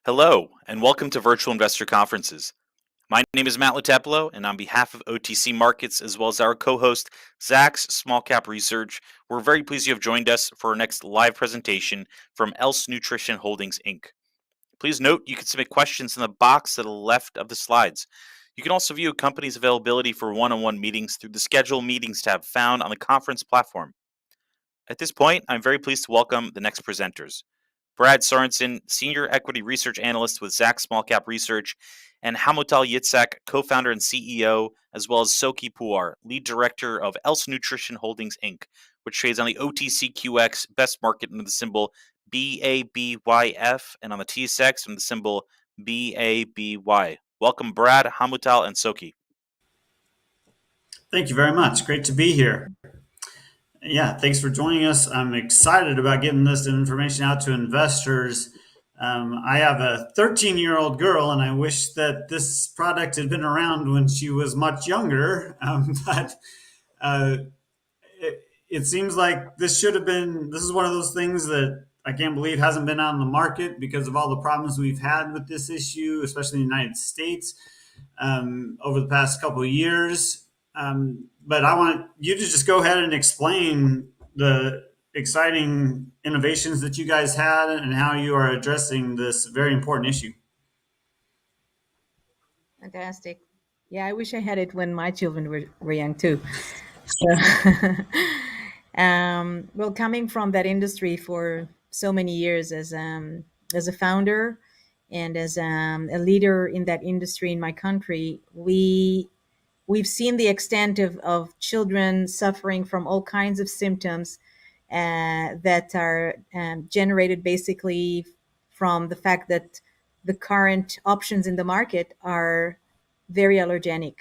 Hello, and welcome to Virtual Investor Conferences. My name is Matt Lateplo, and on behalf of OTC Markets, as well as our co-host, Zacks Small Cap Research, we're very pleased you have joined us for our next live presentation from Else Nutrition Holdings, Inc. Please note you can submit questions in the box to the left of the slides. You can also view a company's availability for one-on-one meetings through the Schedule Meetings tab found on the conference platform. At this point, I'm very pleased to welcome the next presenters. Brad Sorensen, Senior Equity Research Analyst with Zacks Small Cap Research, and Hamutal Yitzhak, Co-Founder and CEO, as well as Soki Puar, Lead Director of Else Nutrition Holdings, Inc., which trades on the OTCQX Best Market under the symbol BABYF and on the TSX under the symbol BABY. Welcome, Brad, Hamutal, and Soki. Thank you very much. Great to be here. Yeah, thanks for joining us. I'm excited about getting this information out to investors. I have a 13-year-old girl, and I wish that this product had been around when she was much younger. But it seems like this should have been, this is one of those things that I can't believe hasn't been on the market because of all the problems we've had with this issue, especially in the United States over the past couple of years. But I want you to just go ahead and explain the exciting innovations that you guys had and how you are addressing this very important issue. Fantastic. Yeah, I wish I had it when my children were young too. So, well, coming from that industry for so many years as a founder and as a leader in that industry in my country, we've seen the extent of children suffering from all kinds of symptoms that are generated basically from the fact that the current options in the market are very allergenic.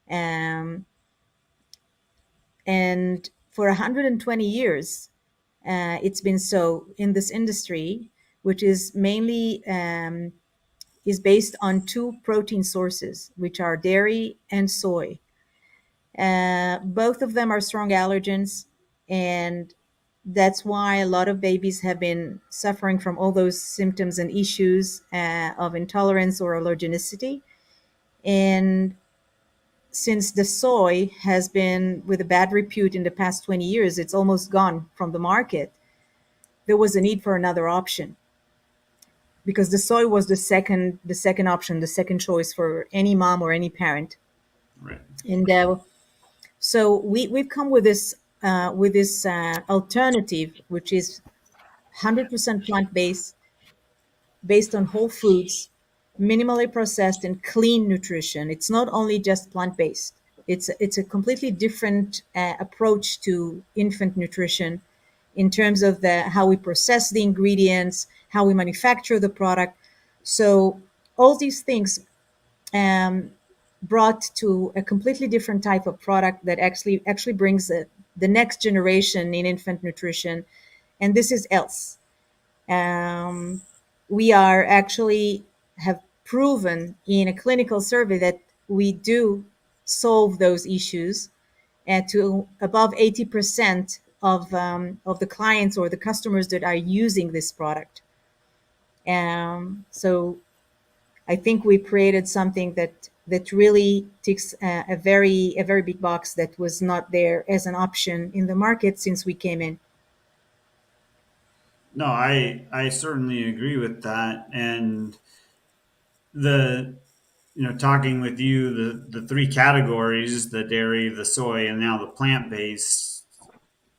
Um, and for 120 years, it's been so in this industry, which is mainly is based on two protein sources, which are dairy and soy. Both of them are strong allergens, and that's why a lot of babies have been suffering from all those symptoms and issues of intolerance or allergenicity. And since the soy has been with a bad repute in the past 20 years, it's almost gone from the market. There was a need for another option because the soy was the second option, the second choice for any mom or any parent. Right. And so we've come with this alternative, which is 100% plant-based, based on whole foods, minimally processed and clean nutrition. It's not only just plant-based. It's a completely different approach to infant nutrition in terms of how we process the ingredients, how we manufacture the product. So all these things brought to a completely different type of product that actually brings the next generation in infant nutrition, and this is Else. Um, we are actually have proven in a clinical survey that we do solve those issues to above 80% of the clients or the customers that are using this product. So I think we created something that really ticks a very big box that was not there as an option in the market since we came in. No, I certainly agree with that. And the talking with you, the three categories, the dairy, the soy, and now the plant based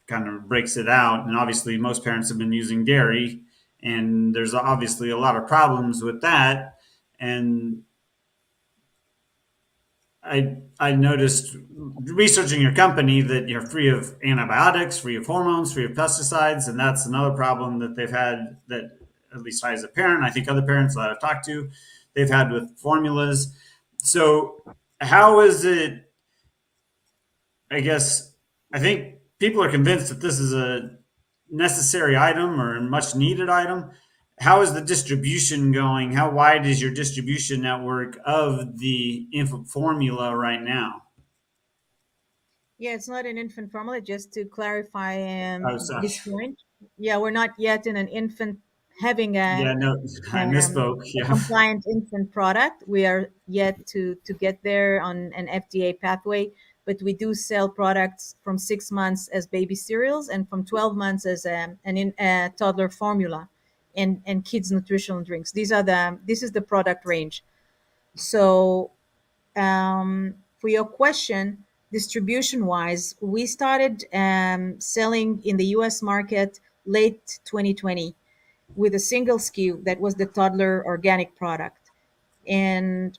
kind of breaks it out. And obviously most parents have been using dairy, and there's obviously a lot of problems with that. And I noticed researching your company that you're free of antibiotics, free of hormones, free of pesticides, and that's another problem that they've had, that at least I as a parent, I think other parents that I've talked to, they've had with formulas. So how is it, I guess, I think people are convinced that this is a necessary item or a much needed item. How is the distribution going? How wide is your distribution network of the infant formula right now? Yeah, it's not an infant formula, just to clarify Oh, this sorry. point. Yeah, we're not yet in an infant having a, Yeah, no, I misspoke. a Yeah. compliant infant product. We are yet to get there on an FDA pathway, but we do sell products from 6 months as baby cereals and from 12 months as a toddler formula and kids nutritional drinks. This is the product range. So for your question, distribution wise, we started selling in the US market late 2020 with a single SKU that was the toddler organic product. And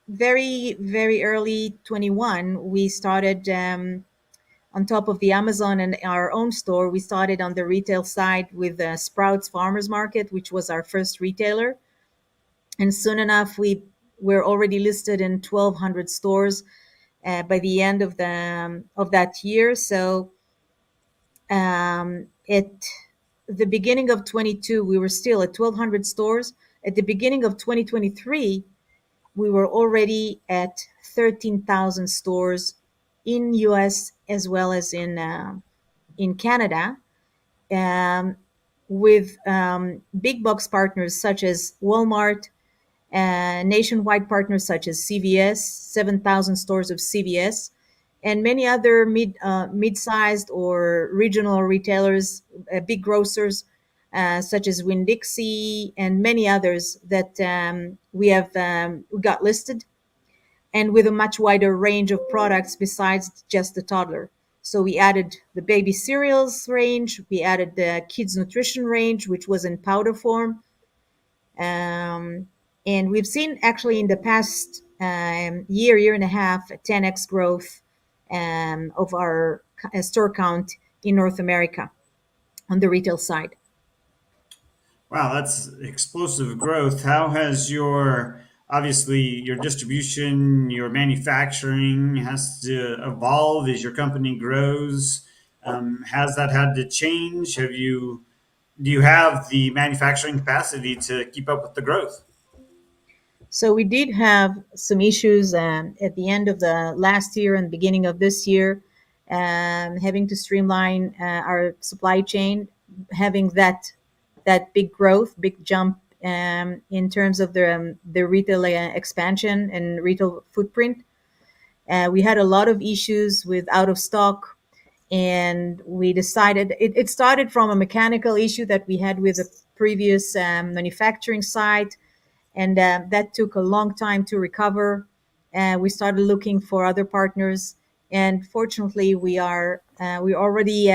very, very early 21, we started on top of the Amazon and our own store. We started on the retail side with Sprouts Farmers Market, which was our first retailer. And soon enough, we were already listed in 1,200 stores by the end of that year. So at the beginning of 22, we were still at 1,200 stores. At the beginning of 2023, we were already at 13,000 stores in US as well as in Canada, um, with big box partners such as Walmart, nationwide partners such as CVS, 7,000 stores of CVS, and many other mid-sized or regional retailers, big grocers such as Winn-Dixie and many others that we got listed, and with a much wider range of products besides just the toddler. So we added the baby cereals range, we added the kids nutrition range, which was in powder form, um, and we've seen actually in the past year and a half, a 10x growth of our store count in North America on the retail side. Wow, that's explosive growth. How has your, obviously your distribution, your manufacturing has to evolve as your company grows? Has that had to change? Do you have the manufacturing capacity to keep up with the growth? So we did have some issues at the end of the last year and beginning of this year, having to streamline our supply chain, having that big growth, big jump in terms of the retail expansion and retail footprint. We had a lot of issues with out of stock, and we decided it started from a mechanical issue that we had with a previous manufacturing site, and that took a long time to recover. We started looking for other partners, and fortunately, we already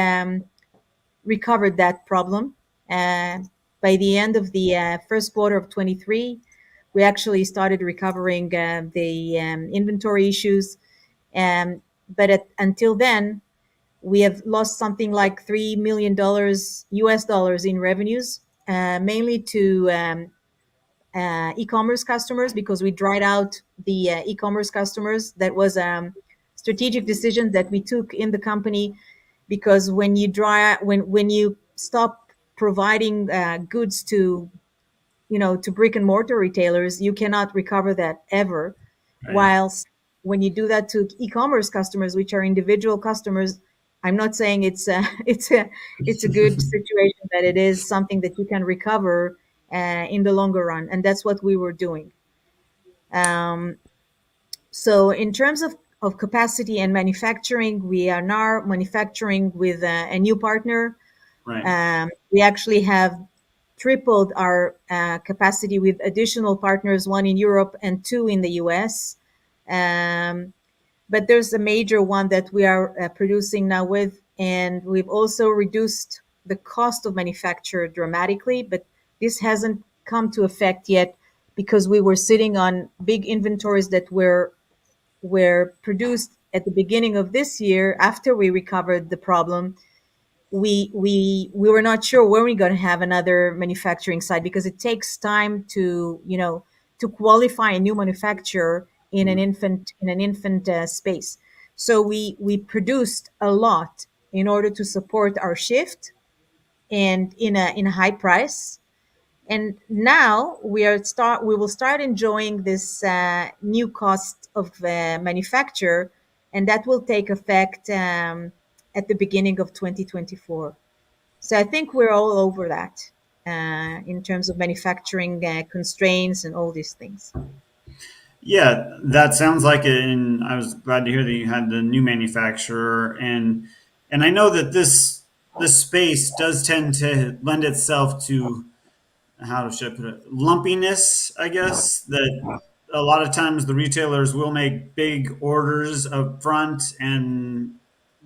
recovered that problem. By the end of the first quarter of 23, we actually started recovering the inventory issues. Until then, we have lost something like $3 million US dollars in revenues, mainly to e-commerce customers, because we dried out the e-commerce customers. That was a strategic decision that we took in the company, because when you stop providing goods to to brick and mortar retailers, you cannot recover that ever. Right. Whilst when you do that to e-commerce customers, which are individual customers, I'm not saying it's a it's a good situation, that it is something that you can recover in the longer run, and that's what we were doing. Um, so in terms of capacity and manufacturing, we are now manufacturing with a new partner. Right. We actually have tripled our capacity with additional partners, one in Europe and two in the US. Um, but there's a major one that we are producing now with, and we've also reduced the cost of manufacture dramatically, but this hasn't come to effect yet, because we were sitting on big inventories that were produced at the beginning of this year after we recovered the problem. We were not sure when we're going to have another manufacturing site, because it takes time to to qualify a new manufacturer in an infant space. So we produced a lot in order to support our shift, and in a high price. And now we will start enjoying this new cost of manufacture, and that will take effect at the beginning of 2024. So I think we're all over that. in terms of manufacturing constraints and all these things. Yeah, that sounds like it. And I was glad to hear that you had the new manufacturer, and I know that this space does tend to lend itself to, how should I put it, lumpiness, I guess, that a lot of times the retailers will make big orders up front, and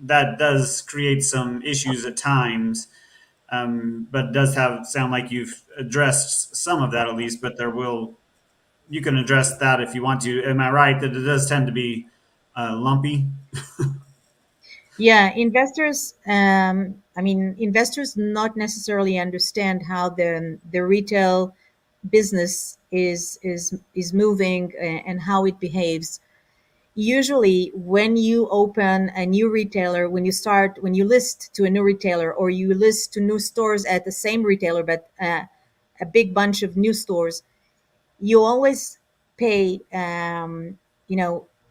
that does create some issues at times. But it does have sound like you've addressed some of that at least, but there will, you can address that if you want to. Am I right that it does tend to be lumpy? Yeah, investors. I mean, investors not necessarily understand how the retail business is moving and how it behaves. Usually, when you open a new retailer, when you list to a new retailer, or you list to new stores at the same retailer, but a big bunch of new stores, you always pay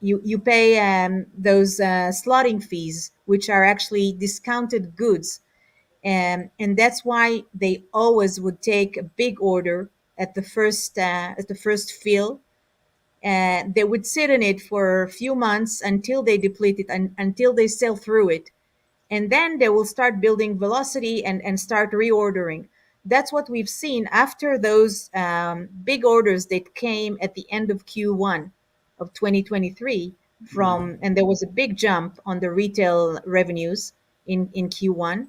you pay those slotting fees, which are actually discounted goods, and that's why they always would take a big order at the first fill. They would sit in it for a few months until they deplete it and until they sell through it, and then they will start building velocity and start reordering. That's what we've seen after those big orders that came at the end of Q1 of 2023 from, and there was a big jump on the retail revenues in Q1.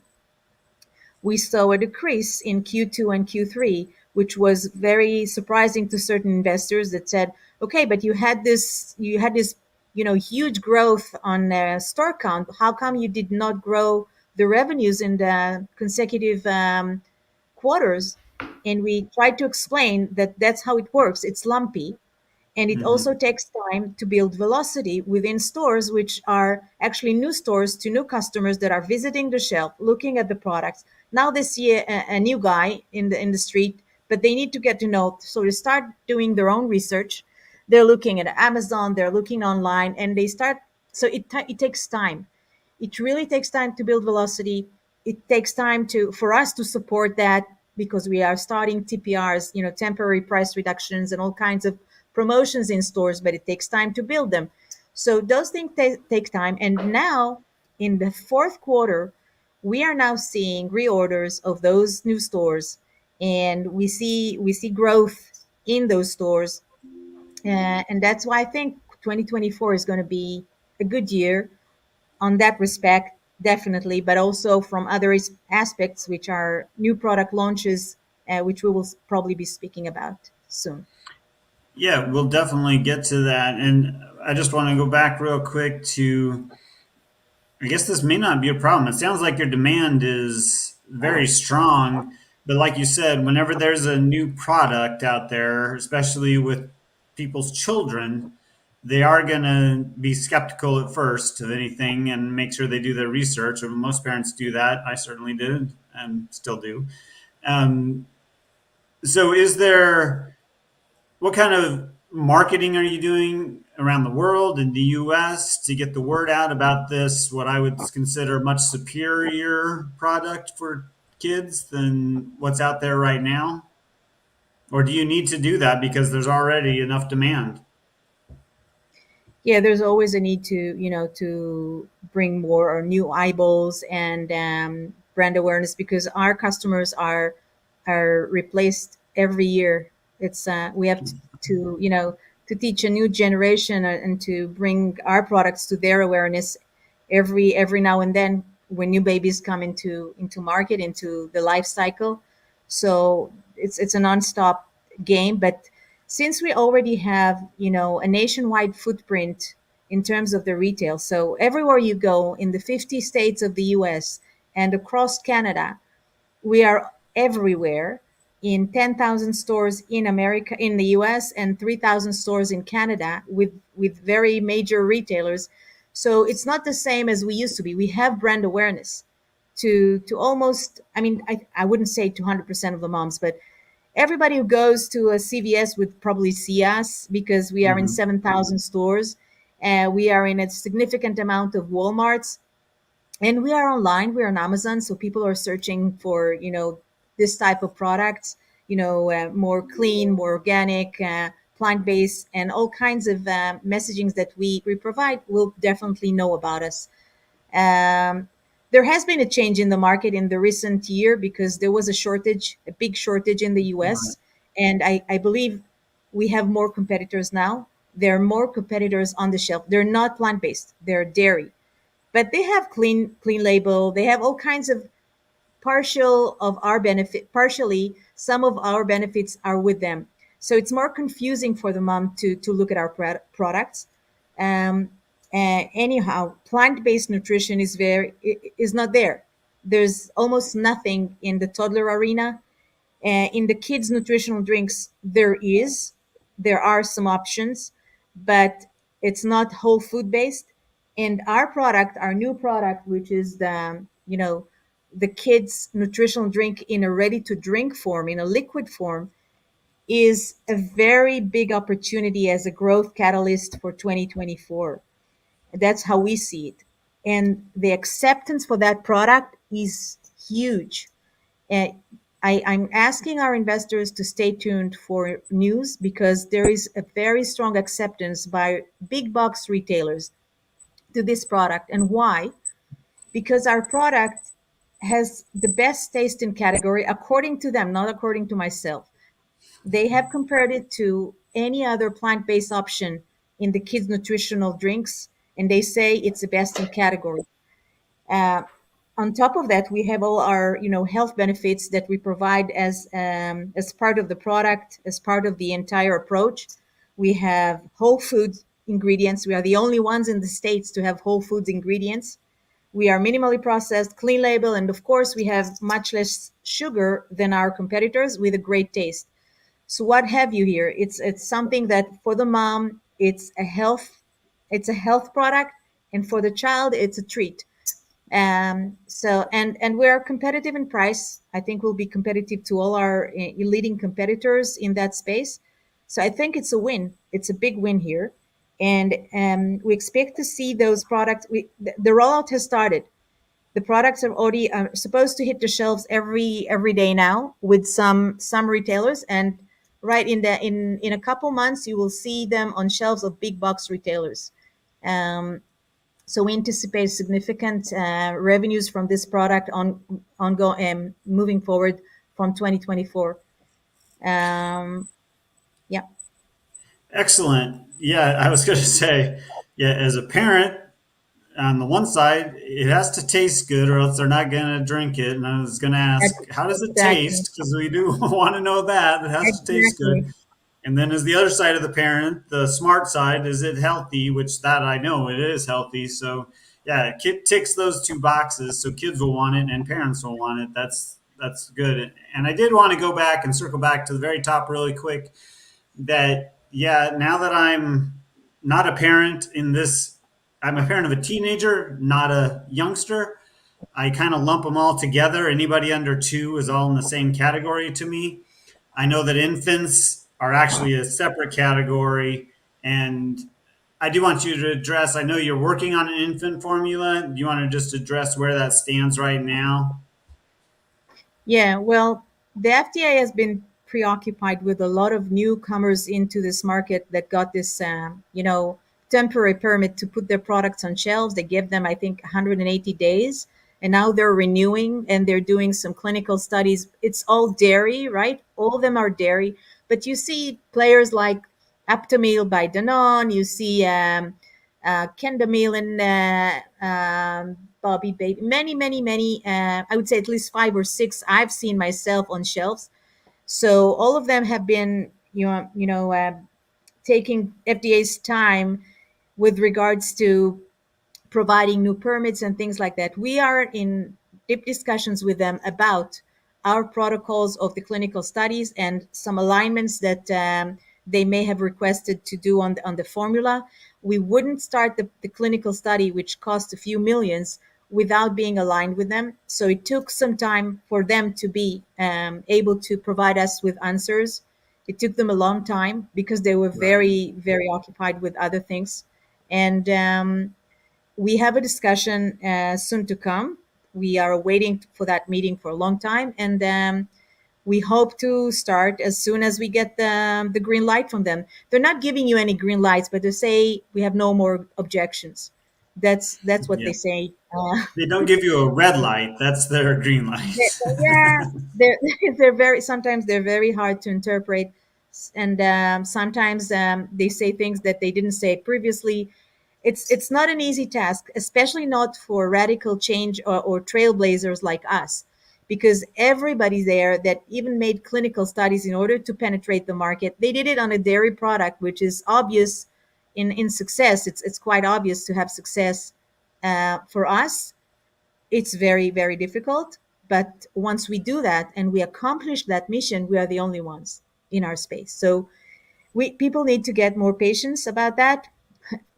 We saw a decrease in Q2 and Q3, which was very surprising to certain investors that said, "Okay, but you had this huge growth on store count. How come you did not grow the revenues in the consecutive quarters?" And we tried to explain that that's how it works. It's lumpy, and it also Hmm. takes time to build velocity within stores, which are actually new stores to new customers that are visiting the shelf, looking at the products. Now they see a new guy in the street, but they need to get to know. So they start doing their own research. They're looking at Amazon, they're looking online, and they start. So it takes time. It really takes time to build velocity. It takes time to for us to support that, because we are starting TPRs, temporary price reductions and all kinds of promotions in stores, but it takes time to build them. So those things take time. And now in the fourth quarter, we are now seeing reorders of those new stores, and we see growth in those stores, and that's why I think 2024 is going to be a good year on that respect, definitely, but also from other aspects, which are new product launches, which we will probably be speaking about soon. Yeah, we'll definitely get to that. And I just want to go back real quick to, I guess this may not be a problem. It sounds like your demand is very strong, but like you said, whenever there's a new product out there, especially with people's children, they are going to be skeptical at first of anything and make sure they do their research. Or most parents do that. I certainly did and still do. Um, so, is there, what kind of marketing are you doing around the world in the US to get the word out about this, what I would consider much superior product for kids than what's out there right now? Or do you need to do that because there's already enough demand? Yeah, there's always a need to bring more or new eyeballs and brand awareness, because our customers are replaced every year. It's we have to teach a new generation and to bring our products to their awareness every now and then when new babies come into market, into the life cycle. So it's a nonstop game. But since we already have a nationwide footprint in terms of the retail, so everywhere you go in the 50 states of the US and across Canada, we are everywhere in 10,000 stores in America, in the US, and 3,000 stores in Canada with very major retailers. So it's not the same as we used to be. We have brand awareness to almost, I mean, I wouldn't say to 100% of the moms, but everybody who goes to a CVS would probably see us, because we are in Hmm. 7,000 stores. We are in a significant amount of Walmarts, and we are online. We're on Amazon, so people are searching for this type of products, more clean, more organic, plant-based, and all kinds of messagings that we provide, will definitely know about us. Um, there has been a change in the market in the recent year because there was a big shortage in the Right. US. And I believe we have more competitors now. There are more competitors on the shelf. They're not plant based, they're dairy, but they have clean label. They have all kinds of partially some of our benefits are with them. So it's more confusing for the mom to look at our products. um, Anyhow, plant-based nutrition is not there. There's almost nothing in the toddler arena. In the kids nutritional drinks, there are some options, but it's not whole food based. And our new product, which is the kids nutritional drink in a ready to drink form, in a liquid form, is a very big opportunity as a growth catalyst for 2024. That's how we see it. And the acceptance for that product is huge. And I'm asking our investors to stay tuned for news, because there is a very strong acceptance by big box retailers to this product. And why? Because our product has the best taste in category, according to them, not according to myself. They have compared it to any other plant-based option in the kids nutritional drinks, and they say it's the best in category. Uh, on top of that, we have all our health benefits that we provide as part of the product, as part of the entire approach. We have whole food ingredients. We are the only ones in the States to have whole foods ingredients. We are minimally processed, clean label, and of course, we have much less sugar than our competitors with a great taste. So what have you here? It's something that for the mom, it's a health product, and for the child, it's a treat. And we're competitive in price. I think we'll be competitive to all our leading competitors in that space. So I think it's a win. It's a big win here, and we expect to see those products. The rollout has started. The products are already supposed to hit the shelves every day now with some retailers, and right in a couple months you will see them on shelves of big box retailers. Um, so we anticipate significant revenues from this product moving forward from 2024. Yeah. Excellent. Yeah, I was going to say, yeah, as a parent, on the one side, it has to taste good or else they're not going to drink it. And I was going to ask, how does it Exactly. taste? Because we do want to know that. It has to taste good. Exactly. And then as the other side of the parent, the smart side, is it healthy? Which that I know it is healthy. So yeah, it ticks those two boxes. So kids will want it and parents will want it. That's good. And I did want to go back and circle back to the very top really quick. That yeah, now that I'm not a parent in this, I'm a parent of a teenager, not a youngster. I kind of lump them all together. Anybody under two is all in the same category to me. I know that infants are actually a separate category. And I do want you to address, I know you're working on an infant formula. Do you want to just address where that stands right now? Yeah, well, the FDA has been preoccupied with a lot of newcomers into this market that got this, temporary permit to put their products on shelves. They gave them, I think, 180 days, and now they're renewing and they're doing some clinical studies. It's all dairy, right? All of them are dairy, but you see players like Aptamil by Danone. You see Kendamil and Bobby Baby. Many. I would say at least five or six I've seen myself on shelves. So all of them have been, taking FDA's time with regards to providing new permits and things like that. We are in deep discussions with them about our protocols of the clinical studies and some alignments that they may have requested to do on the formula. We wouldn't start the clinical study, which cost a few millions, without being aligned with them. So it took some time for them to be able to provide us with answers. It took them a long time because they were Right. very, very occupied with other things. And we have a discussion soon to come. We are waiting for that meeting for a long time, and We hope to start as soon as we get the green light from them. They're not giving you any green lights, but they say we have no more objections. That's what Yeah. they say. They don't give you a red light. That's their green light. Yeah, they're they're very sometimes they're very hard to interpret, and sometimes they say things that they didn't say previously. It's not an easy task, especially not for radical change or trailblazers like us, because everybody there that even made clinical studies in order to penetrate the market, they did it on a dairy product, which is obvious in success. It's quite obvious to have success. For us, it's very, very difficult. But once we do that and we accomplish that mission, we are the only ones in our space. So we people need to get more patience about that.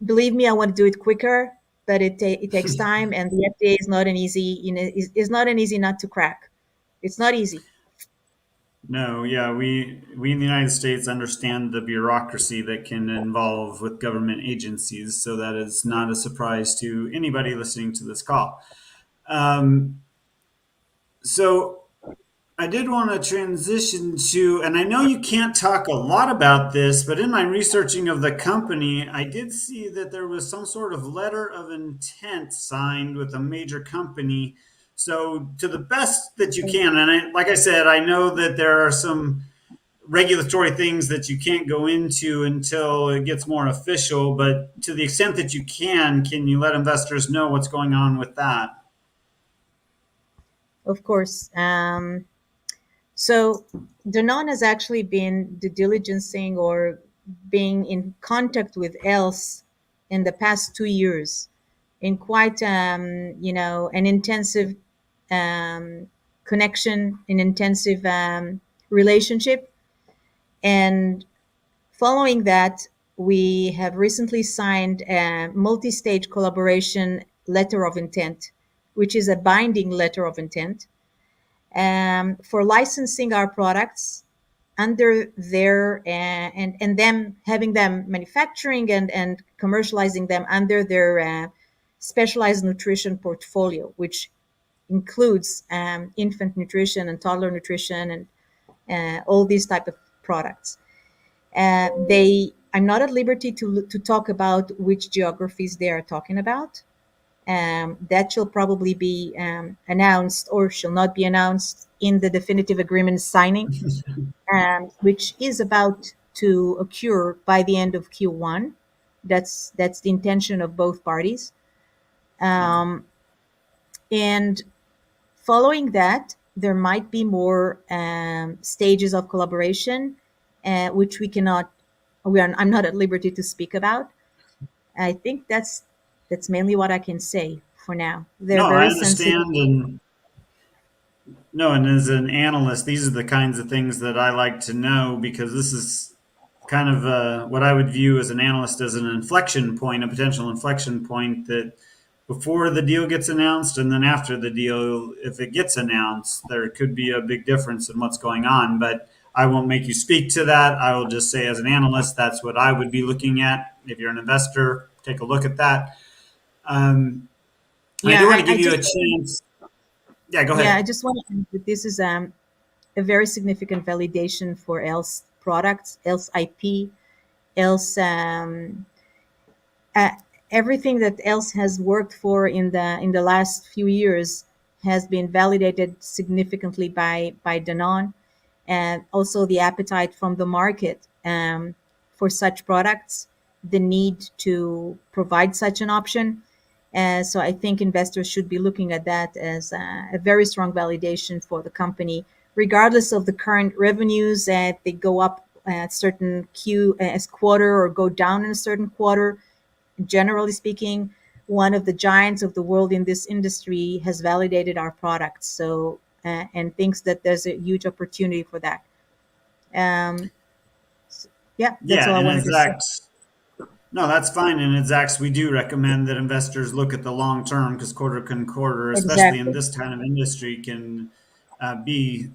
Believe me, I want to do it quicker, but it takes time, and the FDA is not an easy, is not an easy nut to crack. It's not easy. No, yeah, we in the United States understand the bureaucracy that can involve with government agencies, so that is not a surprise to anybody listening to this call. Um, so I did want to transition to, and I know you can't talk a lot about this, but in my researching of the company, I did see that there was some sort of letter of intent signed with a major company. So, to the best that you can, and like I said, I know that there are some regulatory things that you can't go into until it gets more official, but to the extent that you can you let investors know what's going on with that? Of course. So Danone has actually been due diligencing or being in contact with else in the past 2 years in quite an intensive um, connection, an intensive relationship. And following that, we have recently signed a multi-stage collaboration letter of intent, which is a binding letter of intent for licensing our products under their and them having them manufacturing and commercializing them under their specialized nutrition portfolio, which includes infant nutrition and toddler nutrition and all these type of products. They I'm not at liberty to talk about which geographies they are talking about. That shall probably be announced or shall not be announced in the definitive agreement signing, which is about to occur by the end of Q1. That's the intention of both parties. Okay. And following that, there might be more stages of collaboration, which we cannot. I'm not at liberty to speak about. I think that's mainly what I can say for now. They're No, I very sensitive. understand, and no, and as an analyst, these are the kinds of things that I like to know because this is kind of what I would view as an analyst as an inflection point, a potential inflection point that before the deal gets announced and then after the deal, if it gets announced, there could be a big difference in what's going on. But I won't make you speak to that. I will just say, as an analyst, that's what I would be looking at. If you're an investor, take a look at that. I Yeah, do want to I give you a just chance. Yeah, go yeah, I ahead. just want to add that this is a very significant validation for else products, else IP, else uh, everything that else has worked for in the last few years has been validated significantly by Danone, and also the appetite from the market for such products, the need to provide such an option. So I think investors should be looking at that as a very strong validation for the company, regardless of the current revenues that they go up at certain Q as quarter or go down in a certain quarter. Generally speaking, one of the giants of the world in this industry has validated our products. So and thinks that there's a huge opportunity for that. Um, yeah, that's Yeah, all I and wanted as to say. Zach, no, that's fine. And at Zacks, we do recommend that investors look at the long term because quarter can quarter, especially in Exactly. this kind of industry, can be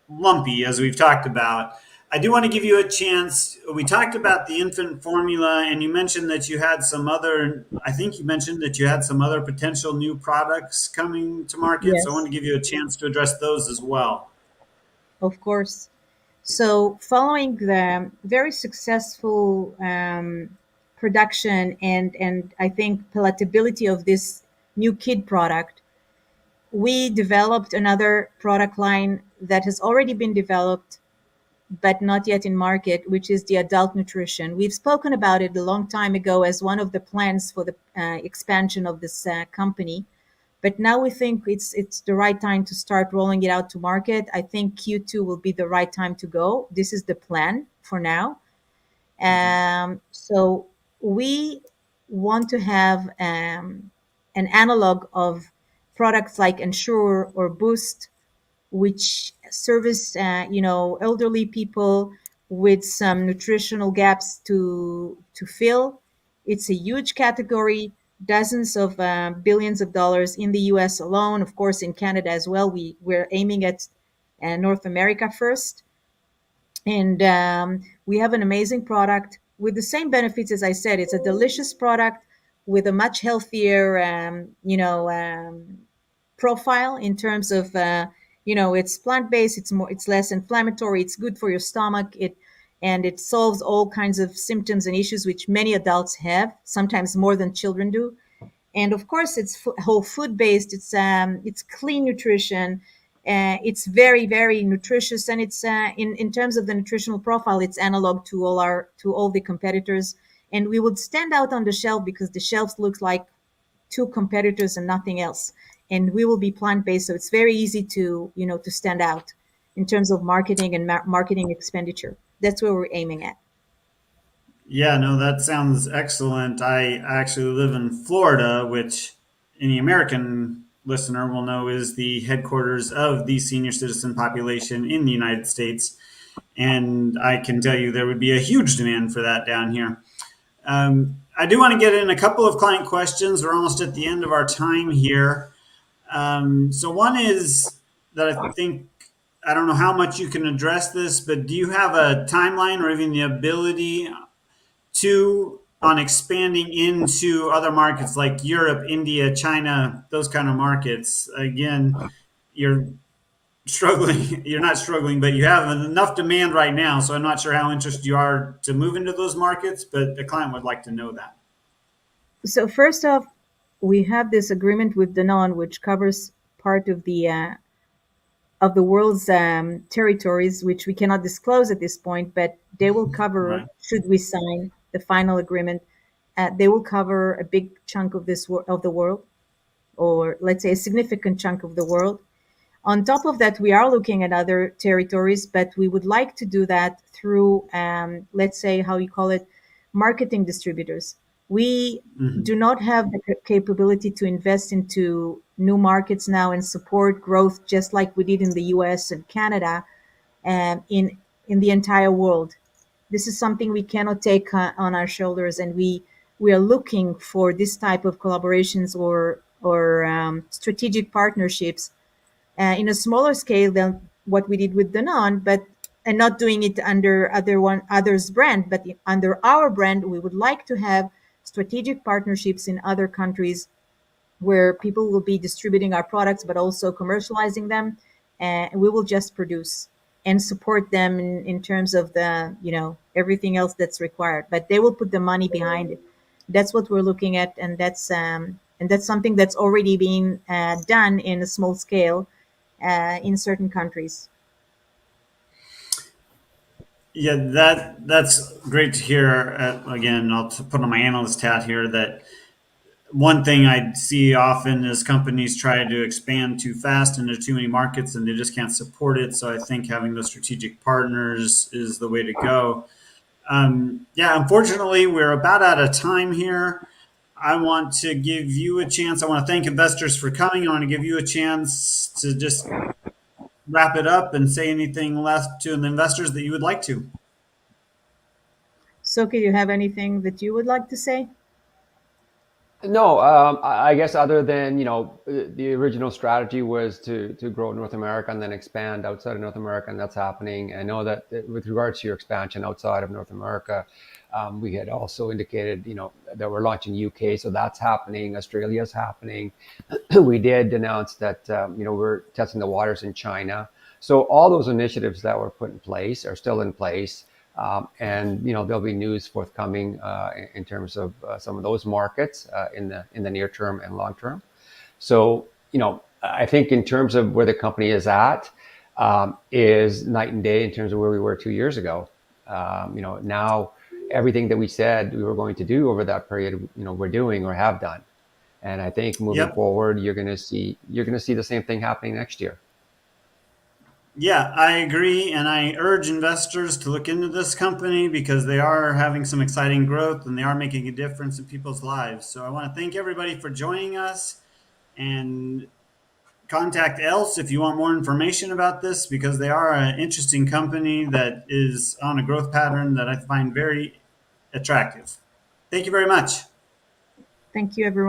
lumpy, as we've talked about. I do want to give you a chance. We talked about the infant formula, and you mentioned that you had some other, I think you mentioned that you had some other potential new products coming to market. So I want Yes. to give you a chance to address those as well. Of course. So, following the very successful production and I think palatability of this new kid product, we developed another product line that has already been developed but not yet in market, which is the adult nutrition. We've spoken about it a long time ago as one of the plans for the expansion of this company. But now we think it's the right time to start rolling it out to market. I think Q2 will be the right time to go. This is the plan for now. So we want to have an analog of products like Ensure or Boost, which service elderly people with some nutritional gaps to fill. It's a huge category, dozens of billions of dollars in the U.S. alone. Of course, in Canada as well. We're aiming at North America first, and we have an amazing product with the same benefits as I said. It's a delicious product with a much healthier, profile in terms of it's plant based, it's less inflammatory, it's good for your stomach, it solves all kinds of symptoms and issues which many adults have, sometimes more than children do. And of course it's whole food based, it's clean nutrition, it's very very nutritious, and it's in terms of the nutritional profile, it's analog to all the competitors, and we would stand out on the shelf because the shelves looks like two competitors and nothing else. And we will be plant based, so it's very easy to to stand out in terms of marketing and marketing expenditure. That's where we're aiming at. Yeah, no, that sounds excellent. I actually live in Florida, which any American listener will know is the headquarters of the senior citizen population in the United States. And I can tell you there would be a huge demand for that down here. I do want to get in a couple of client questions. We're almost at the end of our time here. So one is that I think, I don't know how much you can address this, but do you have a timeline or even the ability to on expanding into other markets like Europe, India, China, those kind of markets? Again, you're struggling, you're not struggling, but you have enough demand right now. So I'm not sure how interested you are to move into those markets, but the client would like to know that. So first off, we have this agreement with Danone, which covers part of the world's territories, which we cannot disclose at this point, but they will cover, Right. should we sign the final agreement, they will cover a big chunk of of the world, or let's say a significant chunk of the world. On top of that, we are looking at other territories, but we would like to do that through, let's say, how you call it, marketing distributors. We Mhm. do not have the capability to invest into new markets now and support growth just like we did in the US and Canada and in the entire world. This is something we cannot take on our shoulders, and we are looking for this type of collaborations or strategic partnerships in a smaller scale than what we did with Danone, but and not doing it under others brand, but under our brand. We would like to have strategic partnerships in other countries where people will be distributing our products, but also commercializing them, and we will just produce and support them in terms of the everything else that's required. But they will put the money behind it. That's what we're looking at, and that's something that's already being done in a small scale in certain countries. Yeah, that's great to hear. Again, I'll put on my analyst hat here that one thing I see often is companies try to expand too fast into too many markets and they just can't support it. So I think having those strategic partners is the way to go. Yeah, unfortunately, we're about out of time here. I want to give you a chance. I want to thank investors for coming. I want to give you a chance to just wrap it up and say anything left to the investors that you would like to. So, do you have anything that you would like to say? No, I guess other than, the original strategy was to grow North America and then expand outside of North America, and that's happening. I know that with regards to your expansion outside of North America, we had also indicated, that we're launching UK, so that's happening. Australia's happening. We did announce that, we're testing the waters in China. So all those initiatives that were put in place are still in place. And there'll be news forthcoming in terms of some of those markets in the near term and long term. So I think in terms of where the company is at, is night and day in terms of where we were 2 years ago. Now everything that we said we were going to do over that period, we're doing or have done. And I think moving forward, you're going to see the same thing happening next year. Yeah, I agree. And I urge investors to look into this company because they are having some exciting growth and they are making a difference in people's lives. So I want to thank everybody for joining us, and contact Else if you want more information about this, because they are an interesting company that is on a growth pattern that I find very attractive. Thank you very much. Thank you, everyone.